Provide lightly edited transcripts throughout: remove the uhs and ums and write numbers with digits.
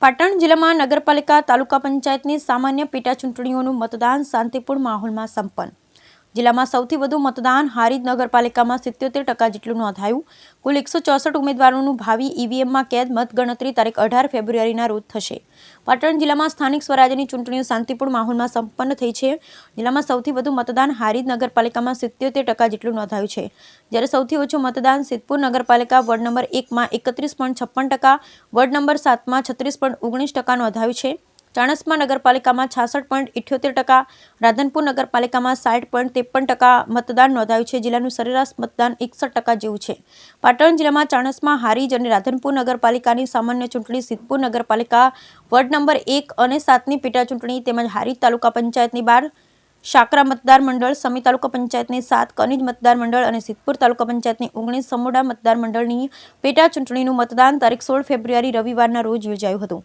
પાટણ જિલ્લામાં નગરપાલિકા તાલુકા પંચાયતની સામાન્ય પેટા ચૂંટણીઓનું મતદાન શાંતિપૂર્ણ માહોલમાં સંપન્ન. જિલ્લામાં સૌથી વધુ મતદાન હારીજ નગરપાલિકામાં 77% જેટલું નોંધાયું. કુલ 164 ઉમેદવારોનું ભાવિ ઈવીએમમાં કેદ. મતગણતરી તારીખ 18 ફેબ્રુઆરીના રોજ થશે. પાટણ જિલ્લામાં સ્થાનિક સ્વરાજ્યની ચૂંટણીઓ શાંતિપૂર્ણ માહોલમાં સંપન્ન થઈ છે. જિલ્લામાં સૌથી વધુ મતદાન હારીજ નગરપાલિકામાં 77% જેટલું નોંધાયું છે, જ્યારે સૌથી ઓછું મતદાન સિદ્ધપુર નગરપાલિકા વોર્ડ નંબર 1માં 31.56%, વોર્ડ નંબર 7માં 36.19% નોંધાયું છે. ચાણસ્મા નગરપાલિકામાં 66.78%, રાધનપુર નગરપાલિકામાં 60.53% મતદાન નોંધાયું છે. જિલ્લાનું સરેરાશ મતદાન 61% જેવું છે. પાટણ જિલ્લામાં ચાણસ્મા, હારીજ અને રાધનપુર નગરપાલિકાની સામાન્ય ચૂંટણી, સિદ્ધપુર નગરપાલિકા વોર્ડ નંબર 1 અને 7ની પેટા ચૂંટણી તેમજ હારીજ તાલુકા પંચાયતની 12, શાકરા મતદાર મંડળ, સમી તાલુકા પંચાયતની 7, કનીજ મતદાર મંડળ અને સિદ્ધપુર તાલુકા પંચાયતની 19 સમોડા મતદાર મંડળની પેટા ચૂંટણીનું મતદાન તારીખ 16 ફેબ્રુઆરી રવિવારના રોજ યોજાયું હતું.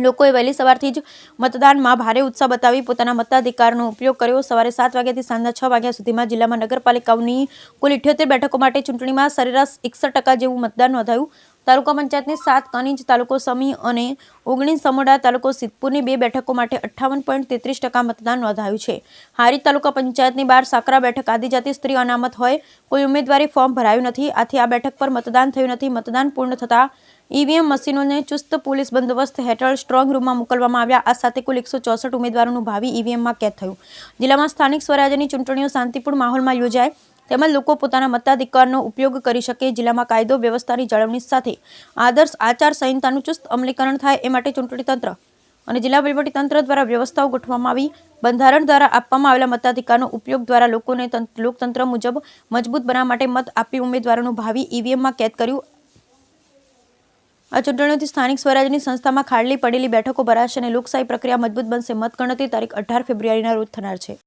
લોકોએ વહેલી સવારથી જ મતદાનમાં ભારે ઉત્સાહ બતાવી પોતાના મતાધિકારનો ઉપયોગ કર્યો. સવારે 7 વાગ્યાથી સાંજના 6 વાગ્યા સુધીમાં જિલ્લામાં નગરપાલિકાઓની કુલ 78 બેઠકો માટે ચૂંટણીમાં સરેરાશ 61% જેવું મતદાન નોંધાયું. તાલુકા પંચાયતની 7, કનીજ તાલુકો સમી અને 19 સમોડા તાલુકો સિદ્ધપુરની 2 બેઠકો માટે 58.33% મતદાન નોંધાયું છે. હારીજ તાલુકા પંચાયતની 12 સાકરા બેઠક આદિજાતિ સ્ત્રી અનામત હોય, કોઈ ઉમેદવારી ફોર્મ ભરાયું નથી, આથી આ બેઠક પર મતદાન થયું નથી. મતદાન પૂર્ણ થતાં ઈવીએમ મશીનોને ચુસ્ત પોલીસ બંદોબસ્ત હેઠળ સ્ટ્રોંગ રૂમમાં મોકલવામાં આવ્યા. આ સાથે કુલ 164 ઉમેદવારોનું ભાવિ ઈવીએમમાં કેદ થયું. જિલ્લામાં સ્થાનિક સ્વરાજ્યની ચૂંટણીઓ શાંતિપૂર્ણ માહોલમાં યોજાય તેમજ લોકો પોતાના મતાધિકારનો ઉપયોગ કરી શકે. જિલ્લામાં કાયદો વ્યવસ્થાની જાળવણી સાથે આદર્શ આચાર સંહિતાનું ચુસ્ત અમલીકરણ થાય એ માટે ચૂંટણી તંત્ર અને જિલ્લા વહીવટીતંત્ર દ્વારા વ્યવસ્થાઓ ગોઠવવામાં આવી. બંધારણ દ્વારા આપવામાં આવેલા મતાધિકારનો ઉપયોગ દ્વારા લોકોને લોકતંત્ર મુજબ મજબૂત બનાવવા માટે મત આપી ઉમેદવારોનું ભાવિ ઈવીએમમાં કેદ કર્યું. આ ચૂંટણીઓથી સ્થાનિક સ્વરાજ્યની સંસ્થામાં ખાડલી પડેલી બેઠકો ભરાશે અને લોકશાહી પ્રક્રિયા મજબૂત બનશે. મતગણતરી તારીખ 18 ફેબ્રુઆરીના રોજ થનાર છે.